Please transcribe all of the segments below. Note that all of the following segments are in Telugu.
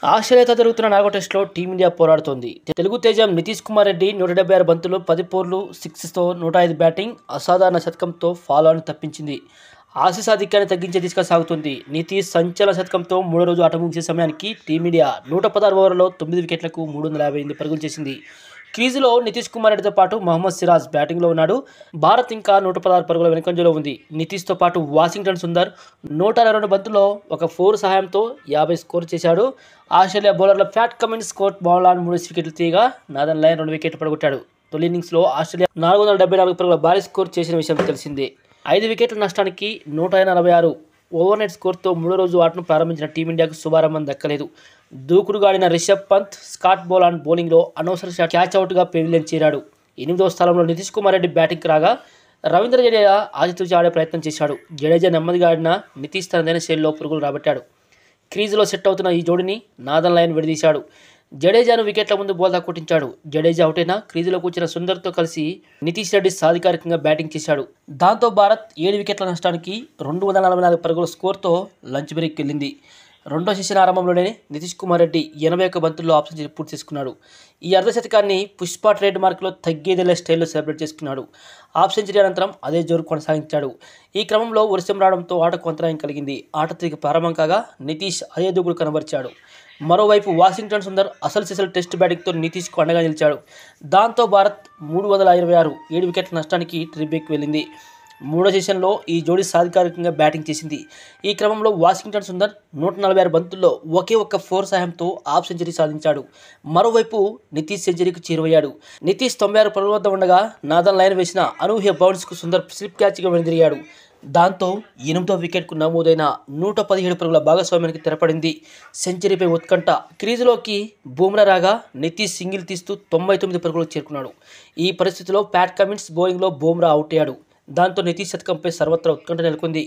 ఆస్ట్రేలియాతో జరుగుతున్న 4వ టెస్టులో టీమిండియా పోరాడుతోంది. తెలుగు తేజం నితీష్ కుమార్ రెడ్డి 176 బంతులు 10 ఫోర్లు 6తో 105 బ్యాటింగ్ అసాధారణ శతకంతో ఫాలోఆన్ తప్పించింది. ఆసీస్ ఆధిక్యాన్ని తగ్గించే దిశగా సాగుతుంది. నితీష్ సంచలన శతకంతో మూడో రోజు ఆట ముగిసే సమయానికి టీమిండియా 116 ఓవర్లలో 9 వికెట్లకు 358 పరుగులు చేసింది. క్రీజులో నితీష్ కుమార్ రెడ్డితో పాటు మహమ్మద్ సిరాజ్ బ్యాటింగ్లో ఉన్నాడు. భారత్ ఇంకా 116 పరుగుల వెనుకంజలో ఉంది. నితీష్తో పాటు వాషింగ్టన్ సుందర్ 122 బంతుల్లో ఒక 4 సహాయంతో 50 స్కోర్ చేశాడు. ఆస్ట్రేలియా బౌలర్ల ప్యాట్ కమిన్స్, స్కాట్ మాక్లాన్ 3 వికెట్లు తీయగా నాథన్ లయన్ 2 వికెట్లు పడగొట్టాడు. తొలి ఇన్నింగ్స్లో ఆస్ట్రేలియా 474 పరుగుల భారీ స్కోర్ చేసిన విషయం తెలిసిందే. 5 వికెట్ల నష్టానికి 146 ఓవర్నెట్ స్కోర్తో మూడో రోజు ఆటను ప్రారంభించిన టీమిండియాకు శుభారంభం దక్కలేదు. దూకుడుగాడిన రిషబ్ పంత్, స్కాట్ మాక్లాన్ బౌలింగ్లో అనవసర క్యాచ్అవుట్గా పెవిలియన్ చేరాడు. 8వ స్థానంలో నితీష్ కుమార్ రెడ్డి బ్యాటింగ్కి రాగా రవీంద్ర జడేజా ఆచితూచి ఆడే ప్రయత్నం చేశాడు. జడేజా నెమ్మదిగా ఆడిన నితీష్ తనదైన శైలిలో పరుగులు రాబట్టాడు. క్రీజులో సెట్ అవుతున్న ఈ జోడిని నాథన్ లయన్ విడదీశాడు. జడేజాను వికెట్ల ముందు బోల్తా కొట్టించాడు. జడేజా అవుటైనా క్రీజులో కూర్చున్న సుందర్తో కలిసి నితీష్ రెడ్డి సాధికారికంగా బ్యాటింగ్ చేశాడు. దాంతో భారత్ 7 వికెట్ల నష్టానికి 244 పరుగుల స్కోర్తో లంచ్ బ్రేక్ వెళ్ళింది. రెండో సెషన్ ఆరంభంలోనే నితీష్ కుమార్ రెడ్డి 81 బంతుల్లో హాఫ్ సెంచరీ పూర్తి చేసుకున్నాడు. ఈ అర్ధశతకాన్ని పుష్ప ట్రేడ్ మార్క్లో తగ్గేదేలే స్టైల్లో సెలబ్రేట్ చేసుకున్నాడు. హాఫ్ సెంచరీ అనంతరం అదే జోరు కొనసాగించాడు. ఈ క్రమంలో వర్షం రావడంతో ఆటకు అంతరాయం కలిగింది. ఆట తిరిగి ప్రారంభం కాగా నితీష్ అదే దూకుడు కనబరిచాడు. మరోవైపు వాషింగ్టన్ సుందర్ అసలు సిసలు టెస్ట్ బ్యాటింగ్తో నితీష్కు అండగా నిలిచాడు. దాంతో భారత్ 326 7 వికెట్ల నష్టానికి ట్రీబ్రేక్ వెళ్ళింది. మూడో సెషన్లో ఈ జోడీ సాధికారికంగా బ్యాటింగ్ చేసింది. ఈ క్రమంలో వాషింగ్టన్ సుందర్ 146 బంతుల్లో ఒకే ఒక్క 4 సహాయంతో హాఫ్ సెంచరీ సాధించాడు. మరోవైపు నితీష్ సెంచరీకి చేరువయ్యాడు. నితీష్ 96 పరుగుల వద్ద ఉండగా నాథన్ లయన్ వేసిన అనూహ్య బౌన్స్కు సుందర్ స్లిప్ క్యాచ్గా వెనుదిరిగాడు. దాంతో 8వ వికెట్కు నమోదైన 117 పరుగుల భాగస్వామ్యానికి తెరపడింది. సెంచరీపై ఉత్కంఠ. క్రీజులోకి బూమ్రా రాగా నితీష్ సింగిల్ తీస్తూ 99 పరుగులకు చేరుకున్నాడు. ఈ పరిస్థితిలో ప్యాట్ కమిన్స్ బౌలింగ్లో బూమ్రా అవుట్ అయ్యాడు. దాంతో నితీష్ శతకంపై సర్వత్రా ఉత్కంఠ నెలకొంది.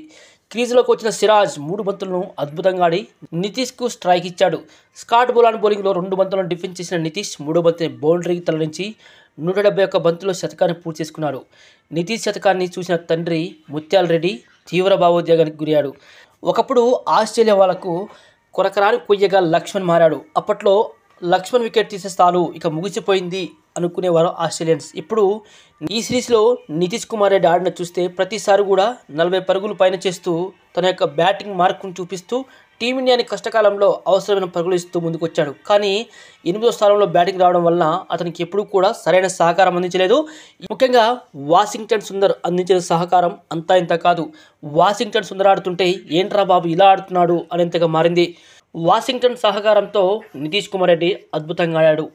క్రీజులోకి వచ్చిన సిరాజ్ 3 బంతులను అద్భుతంగా ఆడి నితీష్కు స్ట్రైక్ ఇచ్చాడు. స్కాట్ మాక్లాన్ బౌలింగ్లో 2 బంతులను డిఫెన్స్ చేసిన నితీష్ 3వ బంతిని బౌండరీకి తరలించి 171 బంతుల్లో శతకాన్ని పూర్తి చేసుకున్నాడు. నితీష్ శతకాన్ని చూసిన తండ్రి ముత్యాల రెడ్డి తీవ్ర భావోద్వేగానికి గురయ్యాడు. ఒకప్పుడు ఆస్ట్రేలియా వాళ్లకు కొరకరాని కొయ్యగా లక్ష్మణ్ మారాడు. అప్పట్లో లక్ష్మణ్ వికెట్ తీసేస్తాలు ఇక ముగిసిపోయింది అనుకునేవారు ఆస్ట్రేలియన్స్. ఇప్పుడు ఈ సిరీస్లో నితీష్ కుమార్ రెడ్డి ఆడిన చూస్తే ప్రతిసారి కూడా 40 పరుగులు పైన చేస్తూ తన యొక్క బ్యాటింగ్ మార్కును చూపిస్తూ టీమిండియాని కష్టకాలంలో అవసరమైన పరుగులు ఇస్తూ ముందుకొచ్చాడు. కానీ 8వ స్థానంలో బ్యాటింగ్ రావడం వలన అతనికి ఎప్పుడూ కూడా సరైన సహకారం అందించలేదు. ముఖ్యంగా వాషింగ్టన్ సుందర్ అందించిన సహకారం అంతా ఇంత కాదు. వాషింగ్టన్ సుందర్ ఆడుతుంటే ఏంట్రా బాబు ఇలా ఆడుతున్నాడు అనేంతగా మారింది. వాషింగ్టన్ సహకారంతో నితీష్ కుమార్ రెడ్డి అద్భుతంగా ఆడాడు.